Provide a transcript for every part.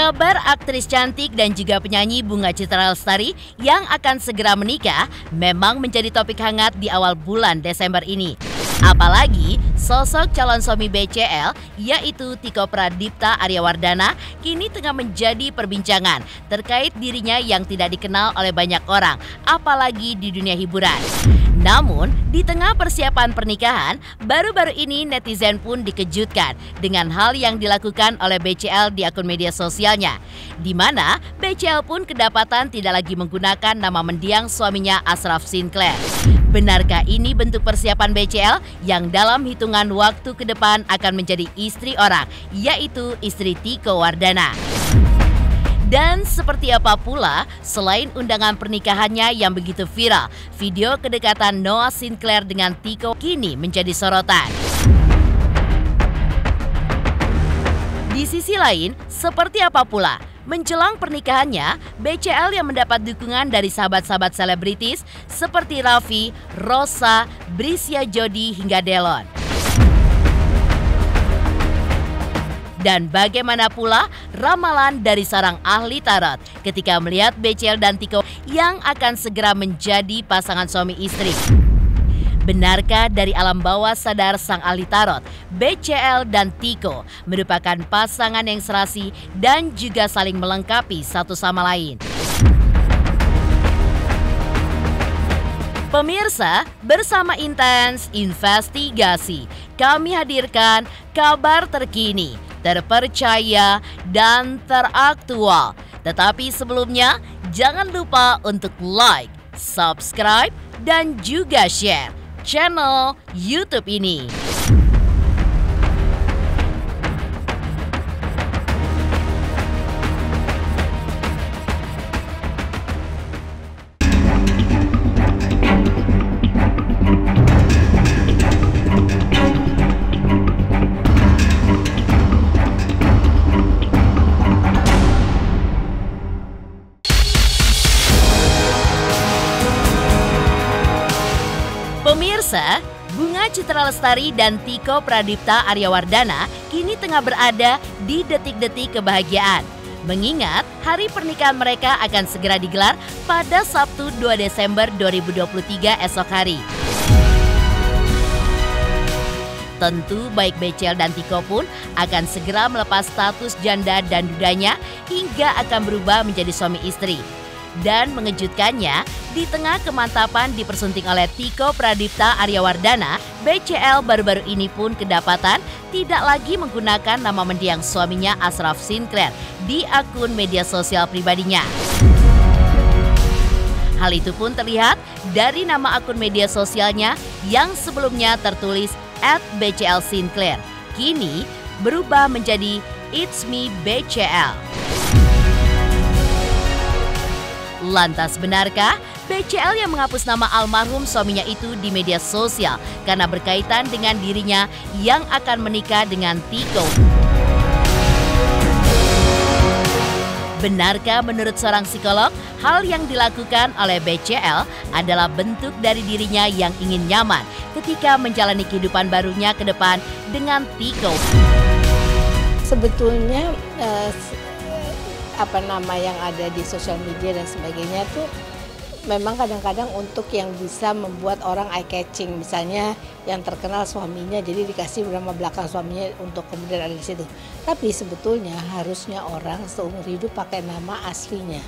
Kabar aktris cantik dan juga penyanyi Bunga Citra Lestari yang akan segera menikah memang menjadi topik hangat di awal bulan Desember ini. Apalagi sosok calon suami BCL yaitu Tiko Pradipta Aryawardana kini tengah menjadi perbincangan terkait dirinya yang tidak dikenal oleh banyak orang, apalagi di dunia hiburan. Namun, di tengah persiapan pernikahan, baru-baru ini netizen pun dikejutkan dengan hal yang dilakukan oleh BCL di akun media sosialnya, di mana BCL pun kedapatan tidak lagi menggunakan nama mendiang suaminya Ashraf Sinclair. Benarkah ini bentuk persiapan BCL yang dalam hitungan waktu ke depan akan menjadi istri orang, yaitu istri Tiko Wardana? Dan seperti apa pula, selain undangan pernikahannya yang begitu viral, video kedekatan Noah Sinclair dengan Tiko kini menjadi sorotan. Di sisi lain, seperti apa pula, menjelang pernikahannya, BCL yang mendapat dukungan dari sahabat-sahabat selebritis seperti Raffi, Rosa, Brisya Jody hingga Delon. Dan bagaimana pula ramalan dari seorang ahli tarot ketika melihat BCL dan Tiko yang akan segera menjadi pasangan suami istri. Benarkah dari alam bawah sadar sang ahli tarot, BCL dan Tiko merupakan pasangan yang serasi dan juga saling melengkapi satu sama lain? Pemirsa, bersama Intens Investigasi, kami hadirkan kabar terkini, terpercaya, dan teraktual. Tetapi sebelumnya, jangan lupa untuk like, subscribe, dan juga share channel YouTube ini. Pemirsa, Bunga Citra Lestari dan Tiko Pradipta Aryawardana kini tengah berada di detik-detik kebahagiaan. Mengingat hari pernikahan mereka akan segera digelar pada Sabtu 2 Desember 2023 esok hari. Tentu baik BCL dan Tiko pun akan segera melepas status janda dan dudanya hingga akan berubah menjadi suami istri. Dan mengejutkannya, di tengah kemantapan dipersunting oleh Tiko Pradipta Aryawardana, BCL baru-baru ini pun kedapatan tidak lagi menggunakan nama mendiang suaminya Ashraf Sinclair di akun media sosial pribadinya. Hal itu pun terlihat dari nama akun media sosialnya yang sebelumnya tertulis @BCLSinclair, kini berubah menjadi It's Me BCL. Lantas benarkah BCL yang menghapus nama almarhum suaminya itu di media sosial karena berkaitan dengan dirinya yang akan menikah dengan Tiko? Benarkah menurut seorang psikolog, hal yang dilakukan oleh BCL adalah bentuk dari dirinya yang ingin nyaman ketika menjalani kehidupan barunya ke depan dengan Tiko? Sebetulnya yang ada di sosial media dan sebagainya tuh memang kadang-kadang untuk yang bisa membuat orang eye catching, misalnya yang terkenal suaminya jadi dikasih nama belakang suaminya untuk kemudian ada di situ. Tapi sebetulnya harusnya orang seumur hidup pakai nama aslinya,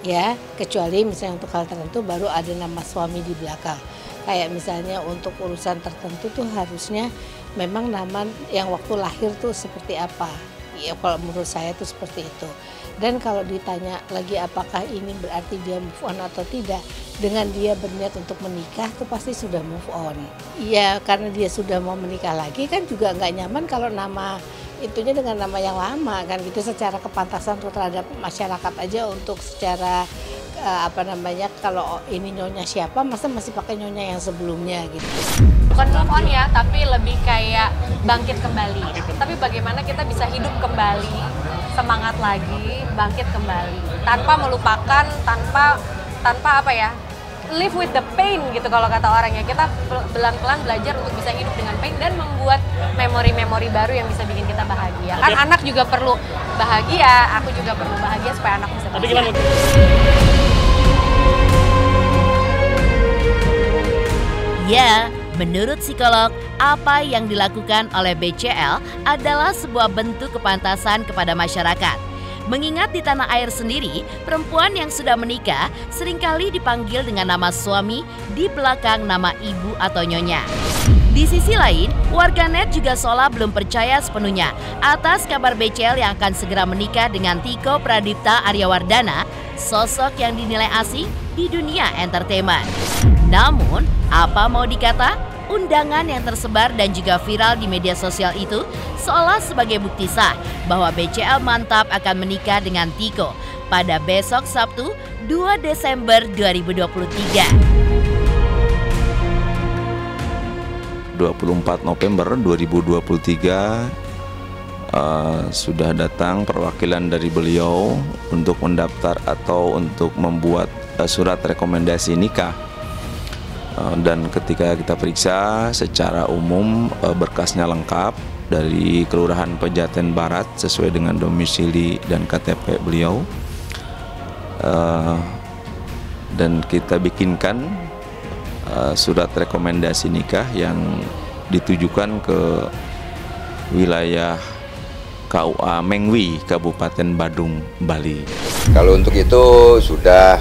ya, kecuali misalnya untuk hal tertentu baru ada nama suami di belakang. Kayak misalnya untuk urusan tertentu tuh harusnya memang nama yang waktu lahir tuh seperti apa. Ya, kalau menurut saya itu seperti itu. Dan kalau ditanya lagi apakah ini berarti dia move on atau tidak, dengan dia berniat untuk menikah itu pasti sudah move on. Iya, karena dia sudah mau menikah lagi kan juga nggak nyaman kalau nama itunya dengan nama yang lama kan gitu, secara kepantasan terhadap masyarakat aja untuk secara kalau ini nyonya siapa masa masih pakai nyonya yang sebelumnya gitu. Bukan move on ya, tapi lebih kayak bangkit kembali. Tapi bagaimana kita bisa hidup kembali, semangat lagi, bangkit kembali, tanpa melupakan, tanpa live with the pain gitu kalau kata orangnya. Kita pelan-pelan belajar untuk bisa bisa hidup dengan baik dan membuat memori-memori baru yang bisa bikin kita bahagia. Kan anak juga perlu bahagia, aku juga perlu bahagia supaya anak bisa bahagia. Ya, menurut psikolog, apa yang dilakukan oleh BCL adalah sebuah bentuk kepantasan kepada masyarakat. Mengingat di tanah air sendiri, perempuan yang sudah menikah seringkali dipanggil dengan nama suami di belakang nama ibu atau nyonya. Di sisi lain, warganet juga seolah belum percaya sepenuhnya atas kabar BCL yang akan segera menikah dengan Tiko Pradipta Aryawardana, sosok yang dinilai asing di dunia entertainment. Namun, apa mau dikata, undangan yang tersebar dan juga viral di media sosial itu seolah sebagai bukti sah bahwa BCL mantap akan menikah dengan Tiko pada besok Sabtu 2 Desember 2023. 24 November 2023 sudah datang perwakilan dari beliau untuk mendaftar atau untuk membuat surat rekomendasi nikah. Dan ketika kita periksa secara umum berkasnya lengkap dari Kelurahan Pejaten Barat sesuai dengan domisili dan KTP beliau, dan kita bikinkan surat rekomendasi nikah yang ditujukan ke wilayah KUA Mengwi, Kabupaten Badung, Bali. Kalau untuk itu sudah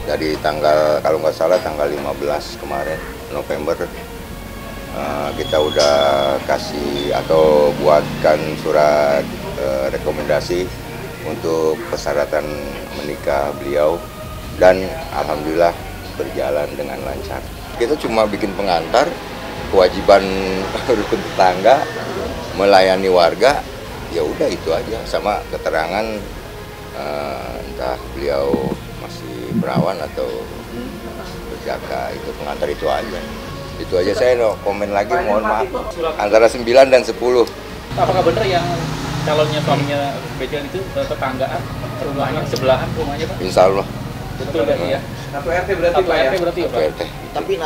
dari tanggal, kalau nggak salah tanggal 15 kemarin November, kita udah kasih atau buatkan surat rekomendasi untuk persyaratan menikah beliau, dan alhamdulillah berjalan dengan lancar. Kita cuma bikin pengantar, kewajiban rukun tetangga, melayani warga, ya udah itu aja, sama keterangan entah beliau masih perawan atau berjaka, itu pengantar itu aja. Itu aja, saya no komen lagi, mohon maaf. Antara 9 dan 10. Apakah benar yang calonnya suaminya BCL itu tetanggaan, rumahnya sebelahan rumahnya Pak? Insya Allah. Betul ya? Satu RT berarti Pak ya? berarti ya Pak? RT. Tapi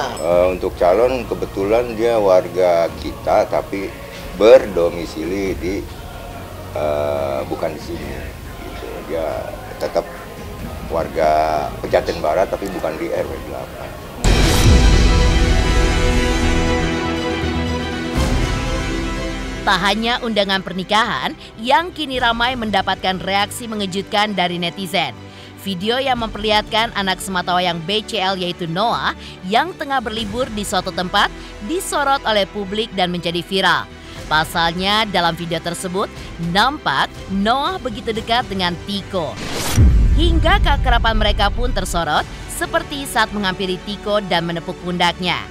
untuk calon kebetulan dia warga kita tapi berdomisili di bukan di sini. Gitu. Dia tetap warga Pejaten Barat tapi bukan di RW 8. Tak hanya undangan pernikahan yang kini ramai mendapatkan reaksi mengejutkan dari netizen. Video yang memperlihatkan anak sematawayang BCL yaitu Noah yang tengah berlibur di suatu tempat disorot oleh publik dan menjadi viral. Pasalnya dalam video tersebut nampak Noah begitu dekat dengan Tiko. Hingga keakraban mereka pun tersorot seperti saat menghampiri Tiko dan menepuk pundaknya.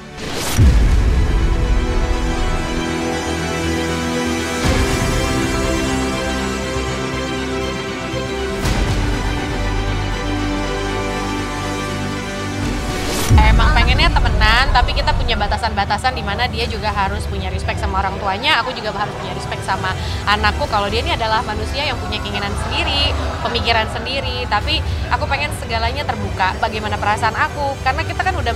Emang pengennya temenan, tapi kita punya batasan-batasan di mana dia juga harus punya respect sama orang tuanya, aku juga harus punya respect sama anakku kalau dia ini adalah manusia yang punya keinginan sendiri, pemikiran sendiri, tapi aku pengen segalanya terbuka bagaimana perasaan aku, karena kita kan udah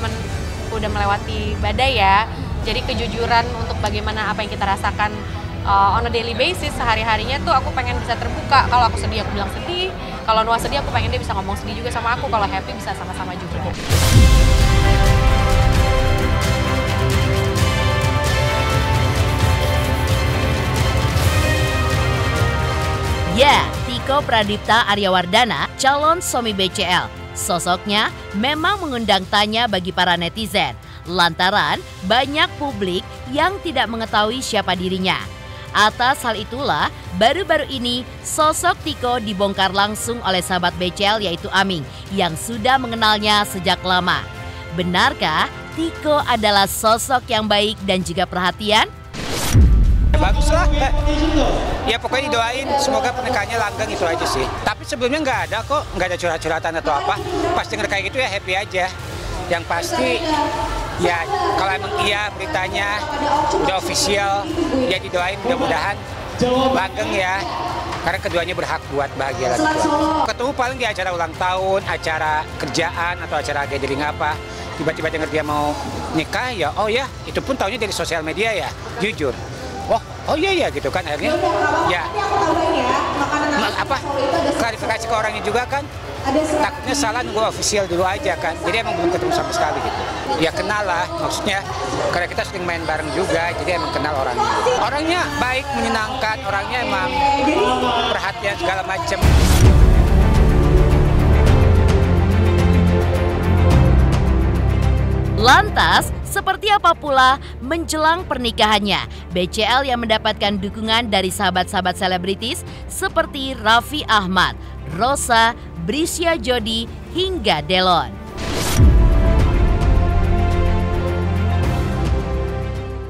melewati badai ya, jadi kejujuran untuk bagaimana apa yang kita rasakan on a daily basis sehari-harinya tuh aku pengen bisa terbuka. Kalau aku sedih aku bilang sedih, kalau Noah sedih aku pengen dia bisa ngomong sedih juga sama aku, kalau happy bisa sama-sama juga. Ya, Tiko Pradipta Aryawardana, calon suami BCL. Sosoknya memang mengundang tanya bagi para netizen, lantaran banyak publik yang tidak mengetahui siapa dirinya. Atas hal itulah, baru-baru ini sosok Tiko dibongkar langsung oleh sahabat BCL yaitu Aming yang sudah mengenalnya sejak lama. Benarkah Tiko adalah sosok yang baik dan juga perhatian? Bagus lah, ya pokoknya didoain semoga pernikahannya langgeng, itu aja sih. Tapi sebelumnya nggak ada curhat-curhatan atau apa. Pas denger kayak gitu ya happy aja. Yang pasti ya kalau emang iya beritanya udah official, ya didoain mudah-mudahan langgeng ya. Karena keduanya berhak buat bahagia lagi. Ketemu paling di acara ulang tahun, acara kerjaan atau acara gathering apa. tiba-tiba dengar dia mau nikah ya, oh ya, itu pun taunya dari sosial media ya, jujur. Oh iya gitu kan, akhirnya ya klarifikasi ke orangnya juga kan, takutnya salah nunggu official dulu aja kan, jadi emang belum ketemu sama sekali gitu. Ya kenal lah, maksudnya karena kita sering main bareng juga, jadi emang kenal orangnya. Orangnya baik, menyenangkan, orangnya emang perhatian segala macam. Lantas, seperti apa pula menjelang pernikahannya BCL yang mendapatkan dukungan dari sahabat-sahabat selebritis seperti Raffi Ahmad, Rosa, Brisya Jody, hingga Delon.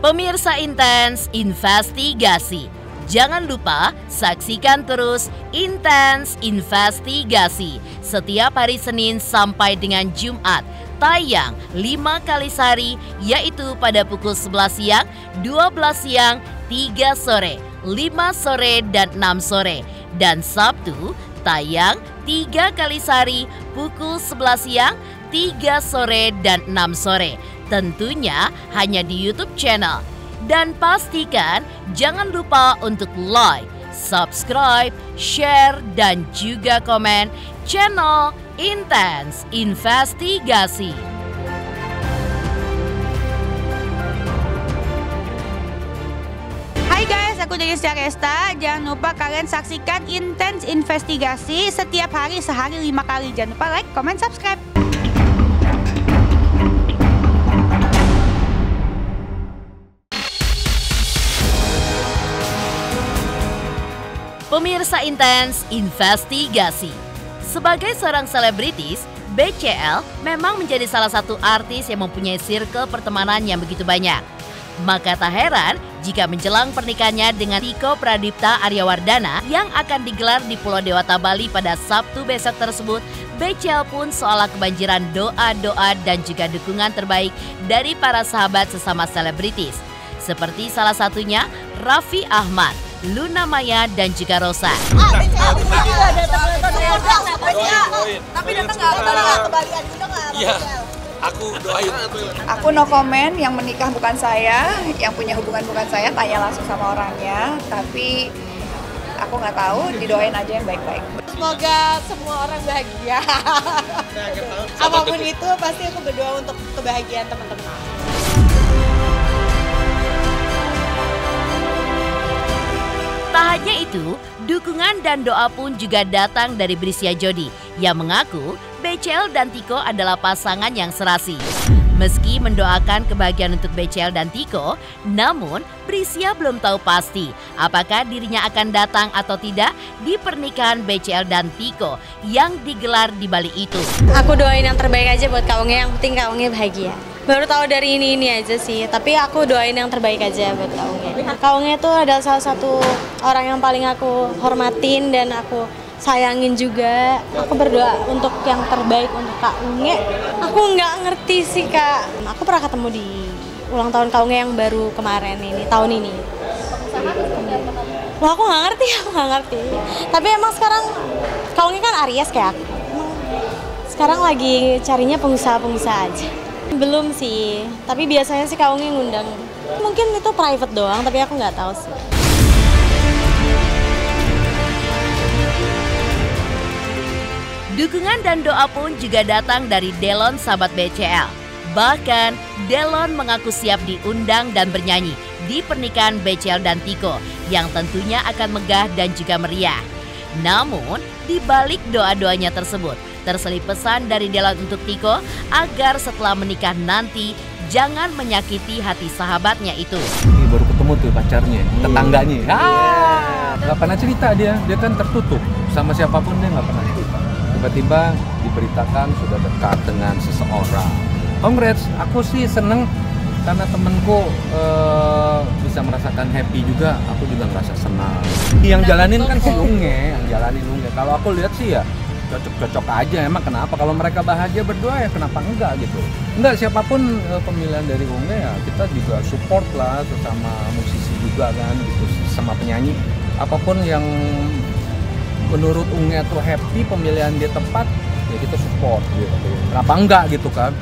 Pemirsa Intens Investigasi, jangan lupa saksikan terus Intens Investigasi setiap hari Senin sampai dengan Jumat. Tayang 5 kali sehari, yaitu pada pukul 11 siang, 12 siang, 3 sore, 5 sore, dan 6 sore. Dan Sabtu tayang 3 kali sehari, pukul 11 siang, 3 sore, dan 6 sore. Tentunya hanya di YouTube channel. Dan pastikan jangan lupa untuk like, subscribe, share, dan juga komen channel Intens Investigasi. Hai guys, aku Delisya Resta. Jangan lupa kalian saksikan Intens Investigasi setiap hari, sehari 5 kali. Jangan lupa like, comment, subscribe. Pemirsa Intens Investigasi, sebagai seorang selebritis, BCL memang menjadi salah satu artis yang mempunyai circle pertemanan yang begitu banyak. Maka tak heran jika menjelang pernikahannya dengan Tiko Pradipta Aryawardana yang akan digelar di Pulau Dewata, Bali pada Sabtu besok tersebut, BCL pun seolah kebanjiran doa-doa dan juga dukungan terbaik dari para sahabat sesama selebritis. Seperti salah satunya Raffi Ahmad, Luna Maya, dan juga Rosa. Tapi datang nggak kebalian juga nggak? Iya, aku doain. Aku no comment, yang menikah bukan saya, yang punya hubungan bukan saya, tanya langsung sama orangnya. Tapi aku nggak tahu, didoain aja yang baik-baik. Semoga semua orang bahagia. Apapun itu, pasti aku berdoa untuk kebahagiaan teman-teman. Tak hanya itu, dukungan dan doa pun juga datang dari Brisya Jody yang mengaku BCL dan Tiko adalah pasangan yang serasi. Meski mendoakan kebahagiaan untuk BCL dan Tiko, namun Brisya belum tahu pasti apakah dirinya akan datang atau tidak di pernikahan BCL dan Tiko yang digelar di Bali itu. Aku doain yang terbaik aja buat Kak Unge, yang penting Kak Unge bahagia. Baru tahu dari ini aja sih, tapi aku doain yang terbaik aja buat Kak Unge. Kak Unge itu adalah salah satu orang yang paling aku hormatin dan aku sayangin juga. Aku berdoa untuk yang terbaik untuk Kak Unge. Aku nggak ngerti sih Kak. Aku pernah ketemu di ulang tahun Kak Unge yang baru kemarin ini, tahun ini. Wah, aku nggak ngerti. Tapi emang sekarang Kak Unge kan Aries kayak aku. Sekarang lagi carinya pengusaha-pengusaha aja. Belum sih, tapi biasanya sih Kak Unge ngundang. Mungkin itu private doang, tapi aku nggak tahu sih. Dukungan dan doa pun juga datang dari Delon, sahabat BCL. Bahkan, Delon mengaku siap diundang dan bernyanyi di pernikahan BCL dan Tiko yang tentunya akan megah dan juga meriah. Namun, di balik doa-doanya tersebut, terselip pesan dari Delon untuk Tiko agar setelah menikah nanti jangan menyakiti hati sahabatnya itu. Ini baru ketemu tuh pacarnya, tetangganya. Nggak pernah cerita dia kan tertutup. Sama siapapun dia nggak pernah cerita. Tiba-tiba diberitakan sudah dekat dengan seseorang. Congrats, aku sih seneng karena temenku bisa merasakan happy juga, aku juga ngerasa senang. Yang jalanin kan si Unge, Kalau aku lihat sih ya cocok-cocok aja. Emang kenapa? Kalau mereka bahagia berdua ya kenapa enggak gitu. Enggak, siapapun pemilihan dari Unge ya kita juga support lah, sesama musisi juga kan gitu, sama penyanyi. Apapun yang menurut Unge tuh happy, pemilihan dia tepat, ya kita support gitu. Kenapa enggak gitu kan.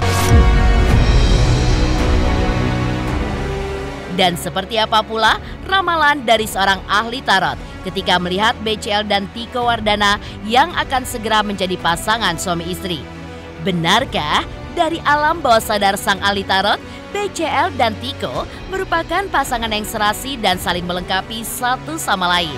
Dan seperti apa pula ramalan dari seorang ahli tarot ketika melihat BCL dan Tiko Wardana yang akan segera menjadi pasangan suami istri? Benarkah dari alam bawah sadar sang ahli tarot, BCL dan Tiko merupakan pasangan yang serasi dan saling melengkapi satu sama lain?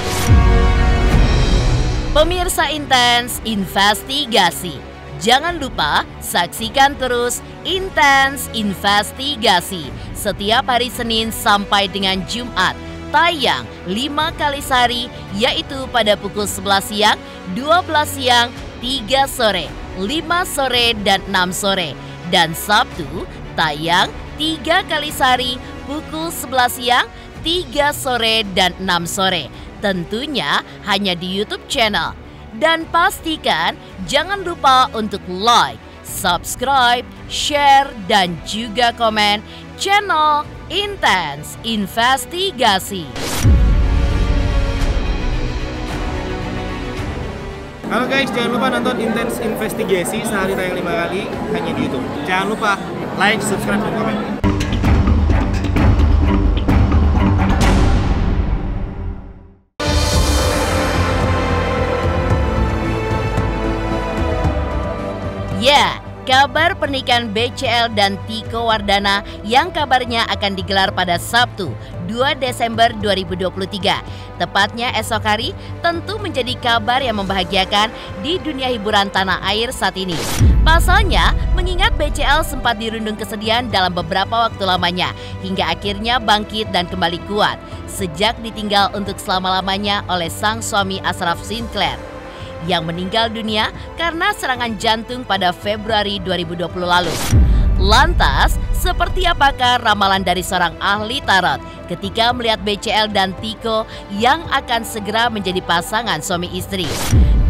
Pemirsa Intens Investigasi, jangan lupa saksikan terus Intens Investigasi setiap hari Senin sampai dengan Jumat, tayang 5 kali sehari, yaitu pada pukul 11 siang, 12 siang, 3 sore, 5 sore, dan 6 sore. Dan Sabtu tayang 3 kali sehari, pukul 11 siang, 3 sore, dan 6 sore. Tentunya hanya di YouTube channel. Dan pastikan jangan lupa untuk like, subscribe, share, dan juga komen channel Intens Investigasi. Halo guys, jangan lupa nonton Intens Investigasi sehari tayang 5 kali hanya di YouTube. Jangan lupa like, subscribe, dan komen. Ya, kabar pernikahan BCL dan Tiko Wardana yang kabarnya akan digelar pada Sabtu 2 Desember 2023. Tepatnya esok hari, tentu menjadi kabar yang membahagiakan di dunia hiburan tanah air saat ini. Pasalnya, mengingat BCL sempat dirundung kesedihan dalam beberapa waktu lamanya, hingga akhirnya bangkit dan kembali kuat sejak ditinggal untuk selama-lamanya oleh sang suami Ashraf Sinclair yang meninggal dunia karena serangan jantung pada Februari 2020 lalu. Lantas, seperti apakah ramalan dari seorang ahli tarot ketika melihat BCL dan Tiko yang akan segera menjadi pasangan suami istri?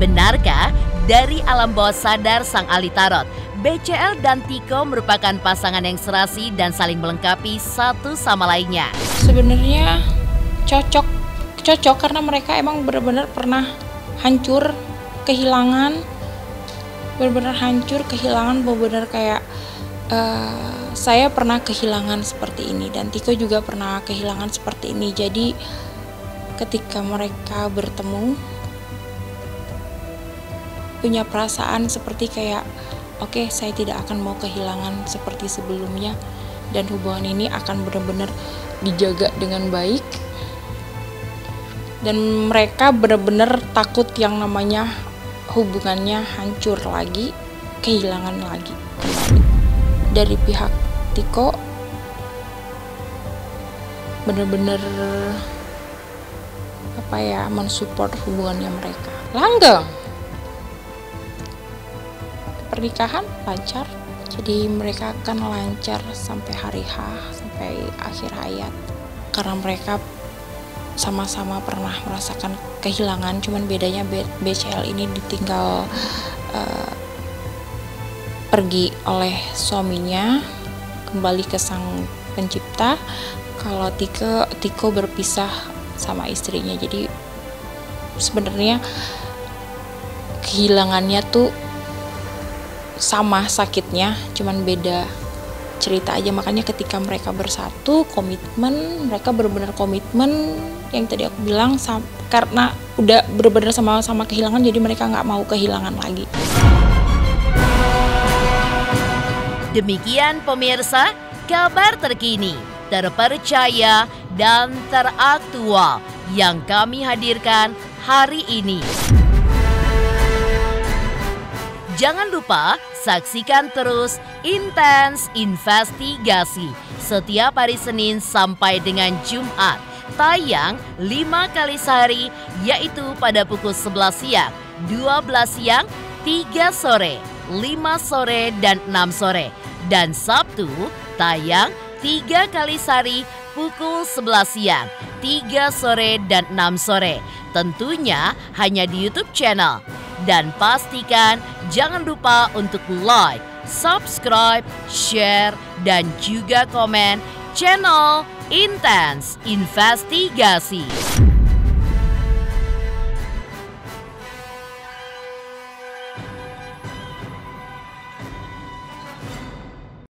Benarkah dari alam bawah sadar sang ahli tarot, BCL dan Tiko merupakan pasangan yang serasi dan saling melengkapi satu sama lainnya? Sebenarnya cocok karena mereka emang benar-benar pernah hancur, kehilangan, benar-benar kayak saya pernah kehilangan seperti ini dan Tiko juga pernah kehilangan seperti ini. Jadi ketika mereka bertemu punya perasaan seperti kayak oke, saya tidak akan mau kehilangan seperti sebelumnya dan hubungan ini akan benar-benar dijaga dengan baik. Dan mereka benar-benar takut yang namanya hubungannya hancur lagi, kehilangan lagi kembali. Dari pihak Tiko benar-benar mensupport hubungannya mereka. Langgeng. Pernikahan lancar. Jadi mereka akan lancar sampai hari H, sampai akhir hayat. Karena mereka sama-sama pernah merasakan kehilangan, cuman bedanya BCL ini ditinggal pergi oleh suaminya kembali ke sang pencipta, kalau Tiko berpisah sama istrinya. Jadi sebenarnya kehilangannya tuh sama sakitnya, cuman beda cerita aja. Makanya ketika mereka bersatu, mereka benar-benar komitmen yang tadi aku bilang, karena udah benar-benar sama-sama kehilangan, jadi mereka nggak mau kehilangan lagi. Demikian pemirsa, kabar terkini, terpercaya, dan teraktual yang kami hadirkan hari ini. Jangan lupa saksikan terus Intens Investigasi setiap hari Senin sampai dengan Jumat, tayang 5 kali sehari, yaitu pada pukul 11 siang, 12 siang, 3 sore, 5 sore, dan 6 sore. Dan Sabtu tayang 3 kali sehari, pukul 11 siang, 3 sore, dan 6 sore. Tentunya hanya di YouTube channel. Dan pastikan jangan lupa untuk like, subscribe, share, dan juga komen channel Intens Investigasi.